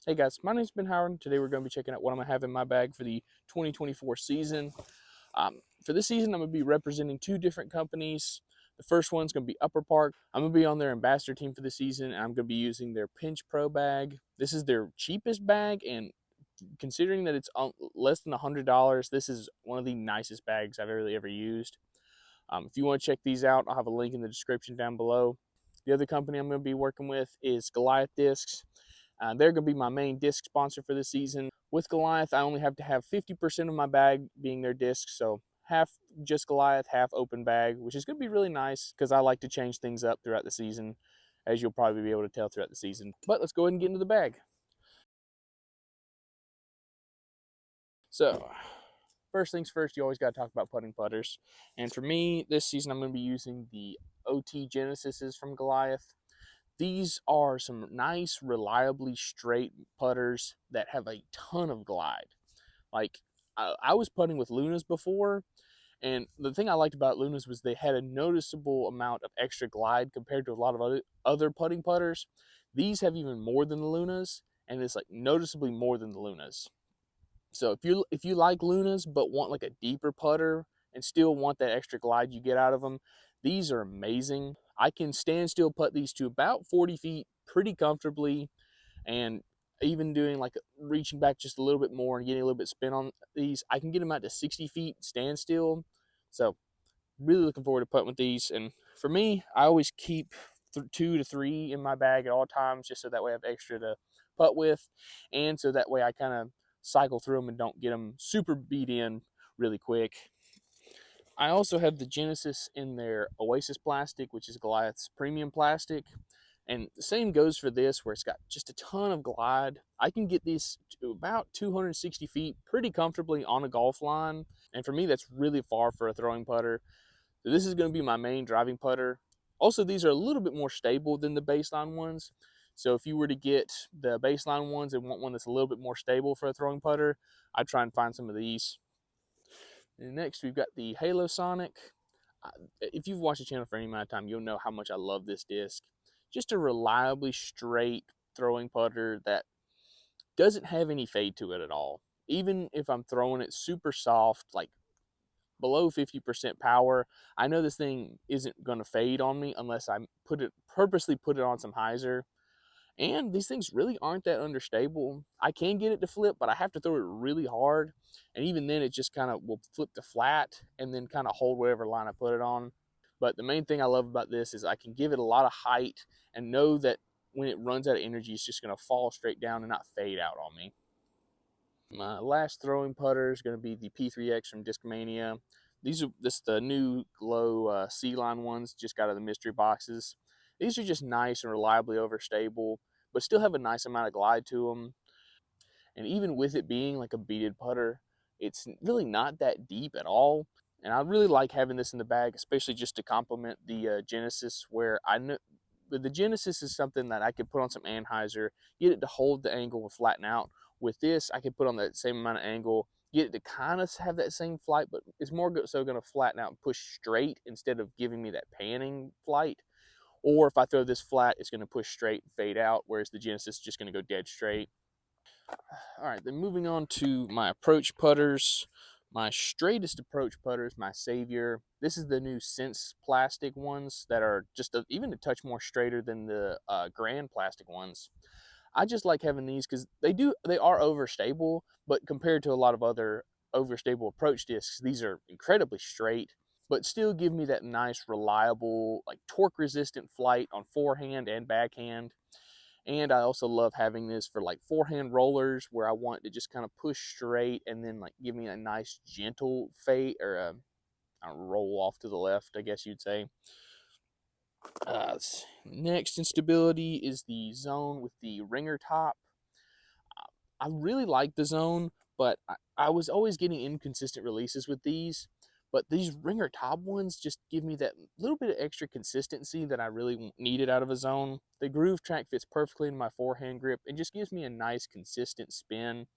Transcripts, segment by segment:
Hey guys, my name's Ben Howard. Today we're going to be checking out what I'm going to have in my bag for the 2024 season. For this season, I'm going to be representing two different companies. The first one's going to be Upper Park. I'm going to be on their ambassador team for the season, and I'm going to be using their Pinch Pro bag. This is their cheapest bag, and considering that it's less than $100, this is one of the nicest bags I've really ever used. If you want to check these out, I'll have a link in the description down below. The other company I'm going to be working with is Goliath Discs. They're going to be my main disc sponsor for this season. With Goliath, I only have to have 50% of my bag being their discs, so half just Goliath, half open bag, which is going to be really nice because I like to change things up throughout the season, as you'll probably be able to tell throughout the season. But let's go ahead and get into the bag. So, first things first, you always got to talk about putting putters. And for me, this season, I'm going to be using the OT Genesises from Goliath. These are some nice, reliably straight putters that have a ton of glide. Like, I was putting with Lunas before, and the thing I liked about Lunas was they had a noticeable amount of extra glide compared to a lot of other putting putters. These have even more than the Lunas, and it's like noticeably more than the Lunas. So if you like Lunas but want like a deeper putter and still want that extra glide you get out of them, these are amazing. I can stand still putt these to about 40 feet pretty comfortably, and even doing like reaching back just a little bit more and getting a little bit spin on these, I can get them out to 60 feet standstill. So really looking forward to putting with these. And for me, I always keep 2 to 3 in my bag at all times, just so that way I have extra to putt with, and so that way I kind of cycle through them and don't get them super beat in really quick. I also have the Genesis in their Oasis plastic, which is Goliath's premium plastic. And the same goes for this, where it's got just a ton of glide. I can get these to about 260 feet pretty comfortably on a golf line. And for me, that's really far for a throwing putter. So this is going to be my main driving putter. Also, these are a little bit more stable than the baseline ones. So if you were to get the baseline ones and want one that's a little bit more stable for a throwing putter, I'd try and find some of these. And next, we've got the Halo Sonic. If you've watched the channel for any amount of time, you'll know how much I love this disc. Just a reliably straight throwing putter that doesn't have any fade to it at all. Even if I'm throwing it super soft, like below 50% power, I know this thing isn't going to fade on me unless I purposely put it on some hyzer. And these things really aren't that understable. I can get it to flip, but I have to throw it really hard. And even then, it just kind of will flip to flat and then kind of hold whatever line I put it on. But the main thing I love about this is I can give it a lot of height and know that when it runs out of energy, it's just going to fall straight down and not fade out on me. My last throwing putter is going to be the P3X from Discmania. This is the new Glow C-Line ones, just got out of the mystery boxes. These are just nice and reliably overstable, but still have a nice amount of glide to them. And even with it being like a beaded putter, it's really not that deep at all. And I really like having this in the bag, especially just to complement the Genesis, where I know the Genesis is something that I could put on some anhyzer, get it to hold the angle and flatten out. With this, I could put on that same amount of angle, get it to kind of have that same flight, but it's more so going to flatten out and push straight instead of giving me that panning flight. Or if I throw this flat, it's going to push straight and fade out, whereas the Genesis is just going to go dead straight. All right, then moving on to my approach putters. My straightest approach putters, my savior. This is the new Sense plastic ones that are just even a touch more straighter than the Grand plastic ones. I just like having these because they are overstable, but compared to a lot of other overstable approach discs, these are incredibly straight, but still give me that nice, reliable, like torque resistant flight on forehand and backhand. And I also love having this for like forehand rollers where I want to just kind of push straight and then like give me a nice gentle fade or a roll off to the left, I guess you'd say. Next in stability is the Zone with the ringer top. I really like the Zone, but I was always getting inconsistent releases with these. But these ringer top ones just give me that little bit of extra consistency that I really needed out of a Zone. The groove track fits perfectly in my forehand grip and just gives me a nice consistent spin.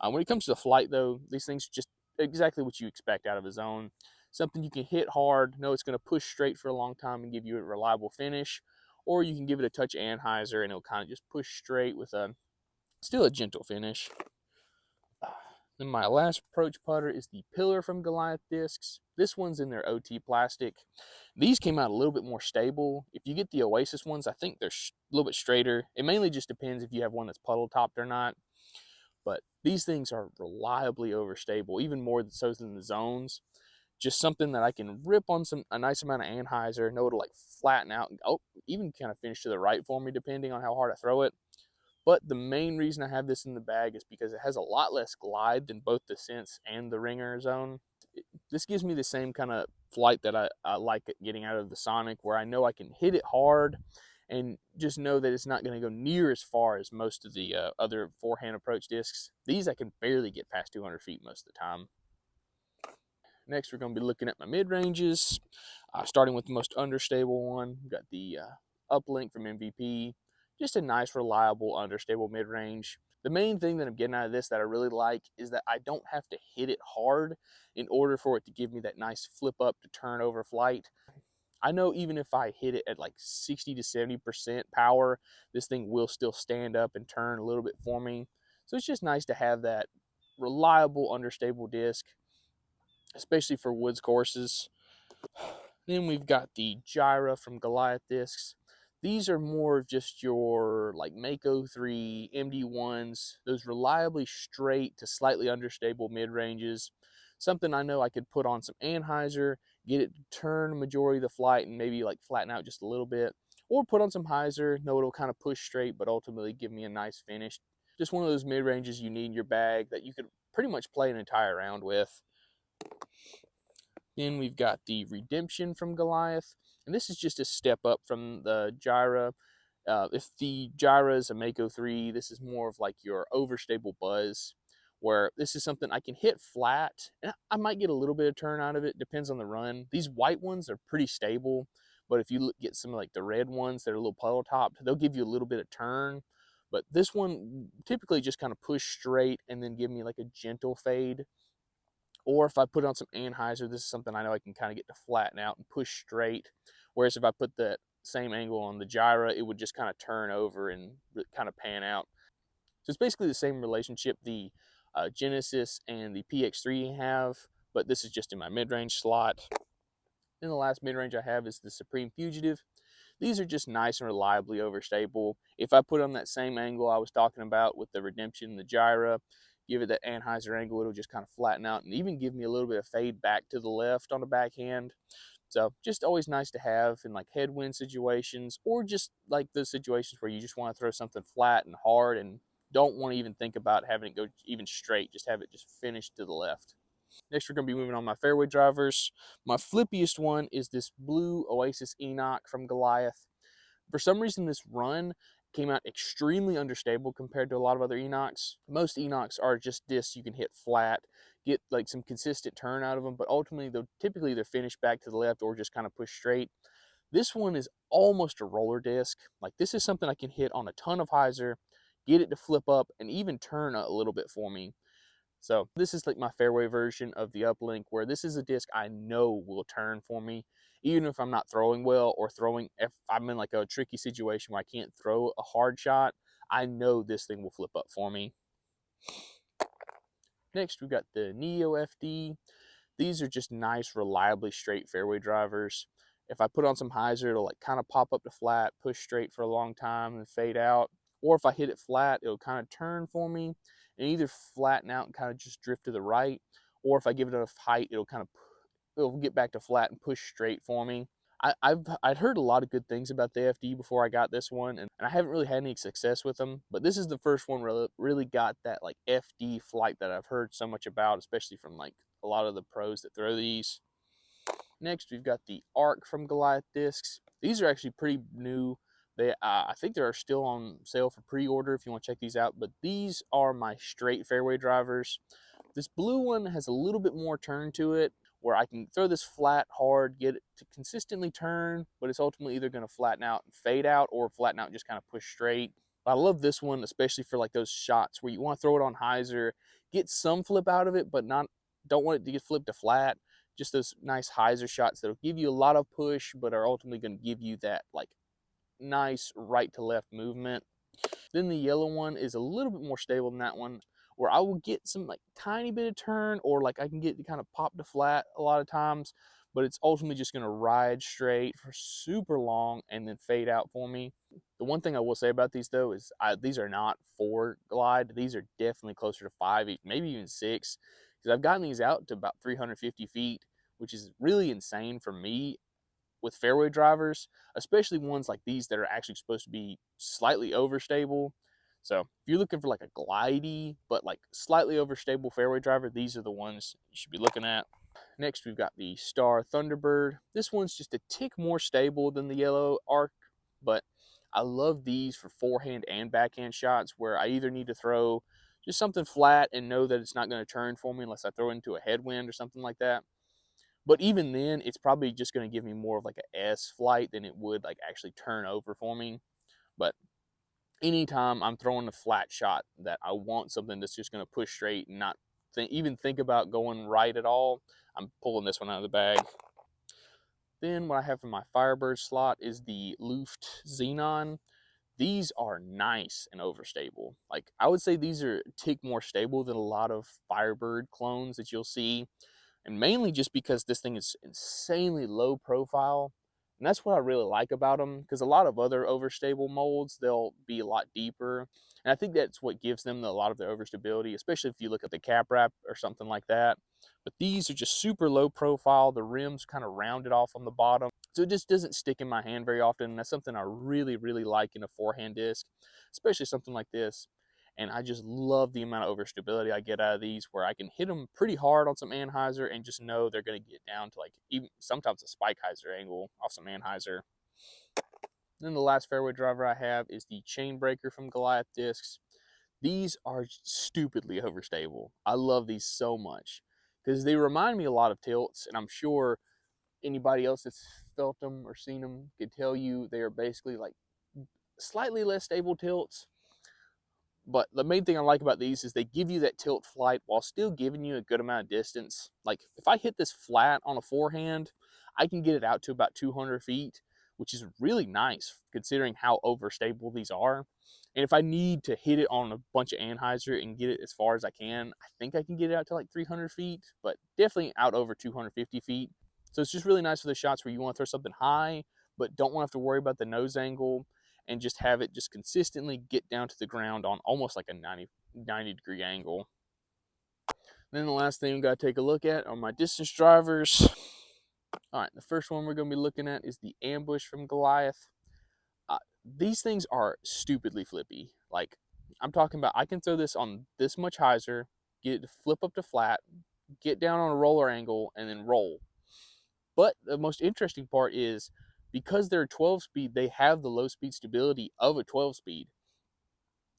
When it comes to the flight though, these things just exactly what you expect out of a Zone. Something you can hit hard, know it's going to push straight for a long time and give you a reliable finish, or you can give it a touch anhyzer and it'll kind of just push straight with a Still a gentle finish. Then my last approach putter is the Pillar from Goliath Discs. This one's in their OT plastic. These came out a little bit more stable. If you get the Oasis ones, I think they're a little bit straighter. It mainly just depends if you have one that's puddle topped or not. But these things are reliably overstable, even more so than the zones. Just something that I can rip on a nice amount of anhyzer, know it'll like flatten out and even kind of finish to the right for me depending on how hard I throw it. But the main reason I have this in the bag is because it has a lot less glide than both the Sense and the Ringer zone. This gives me the same kind of flight that I like getting out of the Sonic, where I know I can hit it hard and just know that it's not going to go near as far as most of the other forehand approach discs. These I can barely get past 200 feet most of the time. Next, we're going to be looking at my mid-ranges, starting with the most understable one. We've got the Uplink from MVP. Just a nice, reliable, understable mid-range. The main thing that I'm getting out of this that I really like is that I don't have to hit it hard in order for it to give me that nice flip up to turn over flight. I know even if I hit it at like 60 to 70% power, this thing will still stand up and turn a little bit for me. So it's just nice to have that reliable, understable disc, especially for woods courses. Then we've got the Gyra from Goliath discs. These are more of just your like Mako 3, MD1s, those reliably straight to slightly understable mid-ranges. Something I know I could put on some anhyzer, get it to turn the majority of the flight and maybe like flatten out just a little bit. Or put on some hyzer, know it'll kind of push straight, but ultimately give me a nice finish. Just one of those mid-ranges you need in your bag that you could pretty much play an entire round with. Then we've got the Redemption from Goliath, and this is just a step up from the Gyra. If the Gyra is a Mako 3, this is more of like your overstable Buzz, where this is something I can hit flat, and I might get a little bit of turn out of it, depends on the run. These white ones are pretty stable, but if you get some like the red ones that are a little puddle topped, they'll give you a little bit of turn. But this one typically just kind of push straight and then give me like a gentle fade. Or if I put on some anhyzer, this is something I know I can kind of get to flatten out and push straight. Whereas if I put the same angle on the Gyra, it would just kind of turn over and kind of pan out. So it's basically the same relationship the Genesis and the PX3 have, but this is just in my mid-range slot. Then the last mid-range I have is the Supreme Fugitive. These are just nice and reliably overstable. If I put on that same angle I was talking about with the Redemption and the Gyra, give it that anhyzer angle, it'll just kind of flatten out and even give me a little bit of fade back to the left on the backhand. So just always nice to have in like headwind situations, or just like those situations where you just want to throw something flat and hard and don't want to even think about having it go even straight, just have it just finish to the left. Next, we're going to be moving on my fairway drivers. My flippiest one is this blue Oasis Enoch from Goliath. For some reason, this run came out extremely understable compared to a lot of other Enochs. Most Enochs are just discs you can hit flat, get like some consistent turn out of them, but ultimately they'll typically either finish back to the left or just kind of push straight. This one is almost a roller disc. Like this is something I can hit on a ton of hyzer, get it to flip up, and even turn a little bit for me. So this is like my fairway version of the Uplink, where this is a disc I know will turn for me, even if I'm not throwing well or if I'm in like a tricky situation where I can't throw a hard shot, I know this thing will flip up for me. Next, we've got the Neo FD. These are just nice, reliably straight fairway drivers. If I put on some hyzer, it'll like kind of pop up to flat, push straight for a long time and fade out. Or if I hit it flat, it'll kind of turn for me and either flatten out and kind of just drift to the right. Or if I give it enough height, it'll get back to flat and push straight for me. I'd heard a lot of good things about the FD before I got this one, and I haven't really had any success with them, but this is the first one where really got that like FD flight that I've heard so much about, especially from like a lot of the pros that throw these. Next, we've got the Arc from Goliath discs. These are actually pretty new. I think they are still on sale for pre-order if you want to check these out, but these are my straight fairway drivers. This blue one has a little bit more turn to it, where I can throw this flat hard, get it to consistently turn, but it's ultimately either going to flatten out and fade out or flatten out and just kind of push straight. I love this one, especially for like those shots where you want to throw it on hyzer, get some flip out of it, but don't want it to get flipped to flat. Just those nice hyzer shots that'll give you a lot of push, but are ultimately going to give you that like nice right to left movement. Then the yellow one is a little bit more stable than that one, where I will get some like tiny bit of turn, or like I can get to kind of pop to flat a lot of times, but it's ultimately just going to ride straight for super long and then fade out for me. The one thing I will say about these though is these are not 4 glide. These are definitely closer to 5, maybe even 6, because I've gotten these out to about 350 feet, which is really insane for me with fairway drivers, especially ones like these that are actually supposed to be slightly overstable. So if you're looking for like a glidey but like slightly overstable fairway driver, these are the ones you should be looking at. Next, we've got the Star Thunderbird. This one's just a tick more stable than the yellow arc, but I love these for forehand and backhand shots where I either need to throw just something flat and know that it's not going to turn for me unless I throw into a headwind or something like that. But even then, it's probably just going to give me more of like a S flight than it would like actually turn over for me. But anytime I'm throwing a flat shot that I want something that's just going to push straight and not even think about going right at all, I'm pulling this one out of the bag. Then what I have for my Firebird slot is the Loof Xenon. These are nice and overstable. Like I would say these are a tick more stable than a lot of Firebird clones that you'll see, and mainly just because this thing is insanely low profile. And that's what I really like about them, because a lot of other overstable molds, they'll be a lot deeper. And I think that's what gives them a lot of their overstability, especially if you look at the cap wrap or something like that. But these are just super low profile. The rim's kind of rounded off on the bottom, so it just doesn't stick in my hand very often. And that's something I really, really like in a forehand disc, especially something like this. And I just love the amount of overstability I get out of these, where I can hit them pretty hard on some Anheuser and just know they're going to get down to like even sometimes a Spikeheiser angle off some Anheuser. Then the last fairway driver I have is the Chain Breaker from Goliath discs. These are stupidly overstable. I love these so much because they remind me a lot of tilts, and I'm sure anybody else that's felt them or seen them could tell you they are basically like slightly less stable tilts. But the main thing I like about these is they give you that tilt flight while still giving you a good amount of distance. Like if I hit this flat on a forehand, I can get it out to about 200 feet, which is really nice considering how overstable these are. And if I need to hit it on a bunch of Anheuser and get it as far as I can, I think I can get it out to like 300 feet, but definitely out over 250 feet. So it's just really nice for the shots where you want to throw something high, but don't want to have to worry about the nose angle, and just have it just consistently get down to the ground on almost like a 90-degree angle. Then the last thing we got to take a look at are my distance drivers. All right, the first one we're going to be looking at is the Ambush from Goliath. These things are stupidly flippy. Like I'm talking about, I can throw this on this much hyzer, get it to flip up to flat, get down on a roller angle, and then roll. But the most interesting part is, because they're 12 speed, they have the low speed stability of a 12 speed.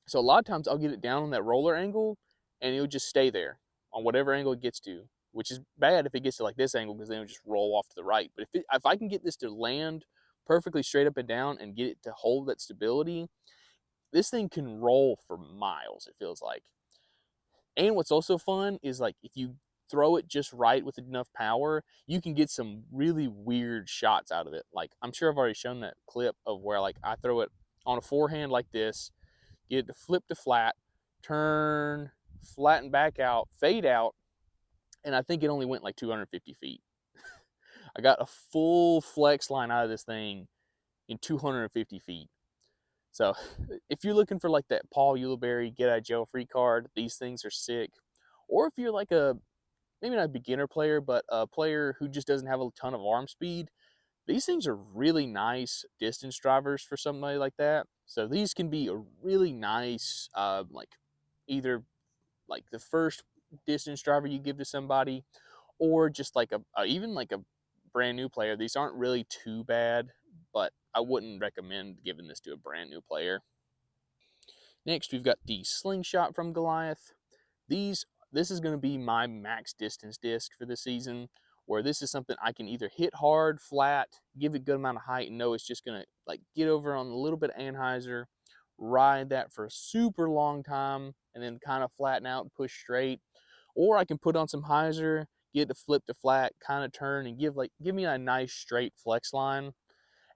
So a lot of times I'll get it down on that roller angle and it'll just stay there on whatever angle it gets to, which is bad if it gets to like this angle, because then it'll just roll off to the right. But if I can get this to land perfectly straight up and down and get it to hold that stability, this thing can roll for miles, it feels like. And what's also fun is like if you throw it just right with enough power, you can get some really weird shots out of it. Like I'm sure I've already shown that clip of where like I throw it on a forehand like this, get it to flip to flat, turn, flatten back out, fade out, and I think it only went like 250 feet. I got a full flex line out of this thing in 250 feet. So if you're looking for like that Paul Ulibarri get out of jail free card, these things are sick. Or if you're like maybe not a beginner player, but a player who just doesn't have a ton of arm speed, these things are really nice distance drivers for somebody like that. So these can be a really nice, like either like the first distance driver you give to somebody, or just like even like a brand new player. These aren't really too bad, but I wouldn't recommend giving this to a brand new player. Next, we've got the Slingshot from Goliath. This is going to be my max distance disc for this season, where this is something I can either hit hard, flat, give it a good amount of height, and know it's just going to like get over on a little bit of Anheuser, ride that for a super long time, and then kind of flatten out and push straight. Or I can put on some hyzer, get it to flip to flat, kind of turn, and give me a nice straight flex line.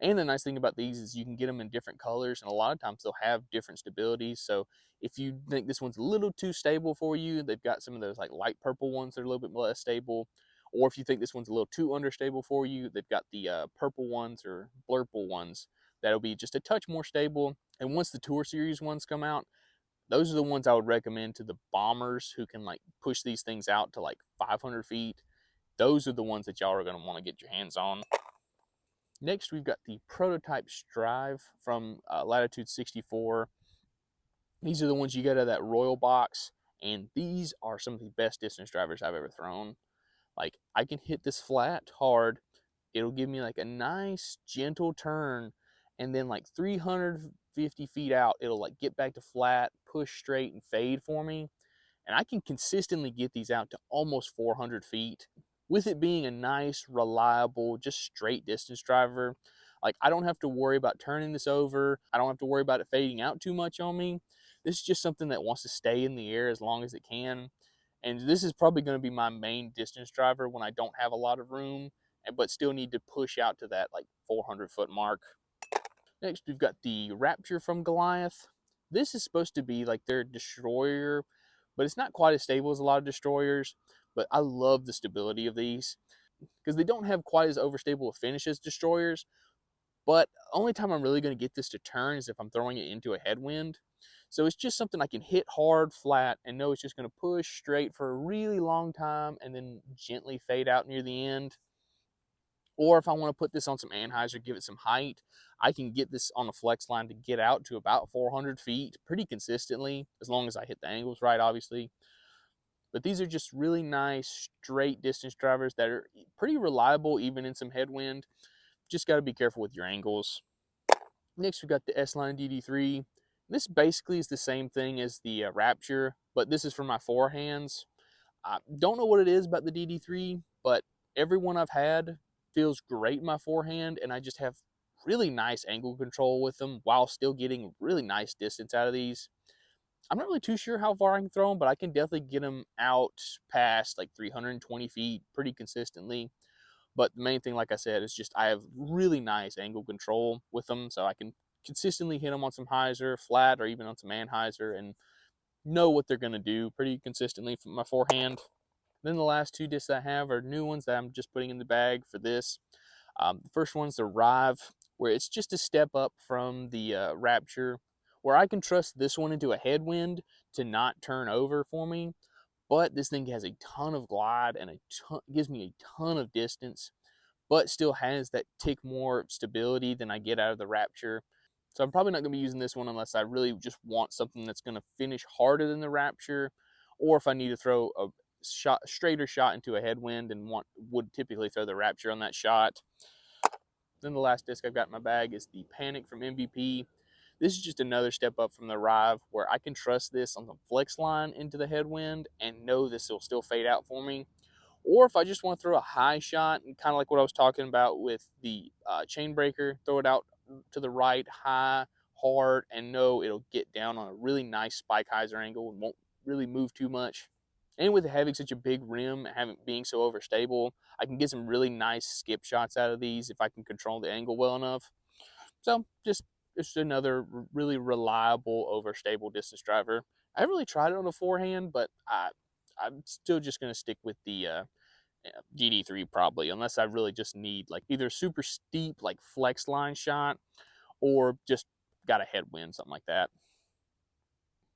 And the nice thing about these is you can get them in different colors, and a lot of times they'll have different stabilities. So if you think this one's a little too stable for you, they've got some of those like light purple ones that are a little bit less stable. Or if you think this one's a little too understable for you, they've got the purple ones or blurple ones that'll be just a touch more stable. And once the Tour Series ones come out, those are the ones I would recommend to the bombers who can like push these things out to like 500 feet. Those are the ones that y'all are going to want to get your hands on. Next, we've got the prototype Strive from Latitude 64. These are the ones you get out of that Royal box, and these are some of the best distance drivers I've ever thrown. Like, I can hit this flat hard. It'll give me like a nice gentle turn, and then like 350 feet out, it'll like get back to flat, push straight, and fade for me. And I can consistently get these out to almost 400 feet with it being a nice, reliable, just straight distance driver. Like, I don't have to worry about turning this over. I don't have to worry about it fading out too much on me. This is just something that wants to stay in the air as long as it can. And this is probably going to be my main distance driver when I don't have a lot of room, but still need to push out to that like 400-foot mark. Next, we've got the Rapture from Goliath. This is supposed to be like their destroyer, but it's not quite as stable as a lot of destroyers. But I love the stability of these because they don't have quite as overstable a finish as destroyers. But only time I'm really going to get this to turn is if I'm throwing it into a headwind. So it's just something I can hit hard, flat, and know it's just going to push straight for a really long time and then gently fade out near the end. Or if I want to put this on some anhyzer, give it some height, I can get this on a flex line to get out to about 400 feet pretty consistently, as long as I hit the angles right, obviously. But these are just really nice, straight distance drivers that are pretty reliable even in some headwind. Just got to be careful with your angles. Next, we've got the Sine DD3. This basically is the same thing as the Rapture, but this is for my forehands. I don't know what it is about the DD3, but every one I've had feels great in my forehand, and I just have really nice angle control with them while still getting really nice distance out of these. I'm not really too sure how far I can throw them, but I can definitely get them out past like 320 feet pretty consistently. But the main thing, like I said, is just I have really nice angle control with them, so I can consistently hit them on some hyzer, flat, or even on some anhyzer, and know what they're going to do pretty consistently from my forehand. Then the last two discs I have are new ones that I'm just putting in the bag for this. The first one's the Rive, where it's just a step up from the Rapture, where I can trust this one into a headwind to not turn over for me. But this thing has a ton of glide and gives me a ton of distance, but still has that tick more stability than I get out of the Rapture. So I'm probably not going to be using this one unless I really just want something that's going to finish harder than the Rapture, or if I need to throw a straighter shot into a headwind and would typically throw the Rapture on that shot. Then the last disc I've got in my bag is the Panic from MVP. This is just another step up from the Rive, where I can trust this on the flex line into the headwind and know this will still fade out for me. Or if I just want to throw a high shot, and kind of like what I was talking about with the chain breaker, throw it out to the right, high, hard, and know it'll get down on a really nice spike hyzer angle and won't really move too much. And with having such a big rim and being so overstable, I can get some really nice skip shots out of these if I can control the angle well enough. So just another really reliable, overstable distance driver. I haven't really tried it on the forehand, but I'm still just going to stick with the DD3 probably, unless I really just need like either super steep like flex line shot or just got a headwind, something like that.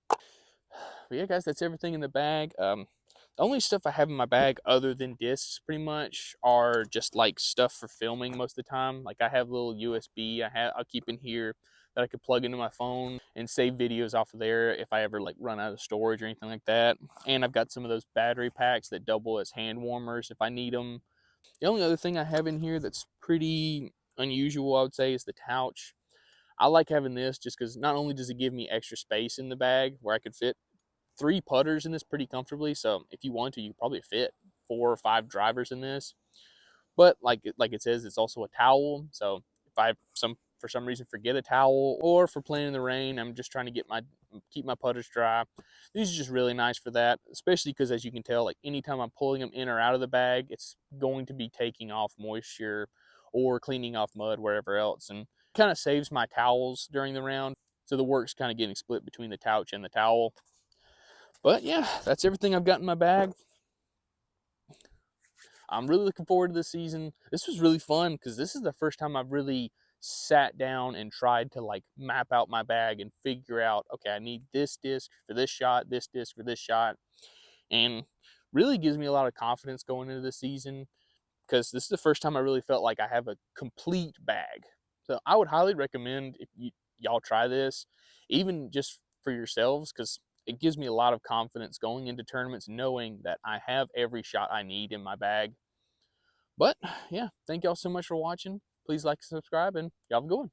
But yeah, guys, that's everything in the bag. The only stuff I have in my bag other than discs pretty much are just like stuff for filming most of the time. Like I have a little USB I'll keep in here that I could plug into my phone and save videos off of there if I ever like run out of storage or anything like that. And I've got some of those battery packs that double as hand warmers if I need them. The only other thing I have in here that's pretty unusual, I would say, is the Touch. I like having this just because not only does it give me extra space in the bag where I could fit 3 putters in this pretty comfortably. So if you want to, you could probably fit 4 or 5 drivers in this. But like it says, it's also a towel. So if I for some reason forget a towel, or for playing in the rain, I'm just trying to keep my putters dry. These are just really nice for that, especially because as you can tell, like anytime I'm pulling them in or out of the bag, it's going to be taking off moisture or cleaning off mud wherever else. And kind of saves my towels during the round. So the work's kind of getting split between the couch and the towel. But yeah, that's everything I've got in my bag. I'm really looking forward to this season. This was really fun because this is the first time I've really sat down and tried to like map out my bag and figure out, okay, I need this disc for this shot, this disc for this shot. And really gives me a lot of confidence going into the season because this is the first time I really felt like I have a complete bag. So I would highly recommend if y'all try this, even just for yourselves, because it gives me a lot of confidence going into tournaments knowing that I have every shot I need in my bag. But yeah, thank y'all so much for watching. Please like and subscribe, and y'all have a good one.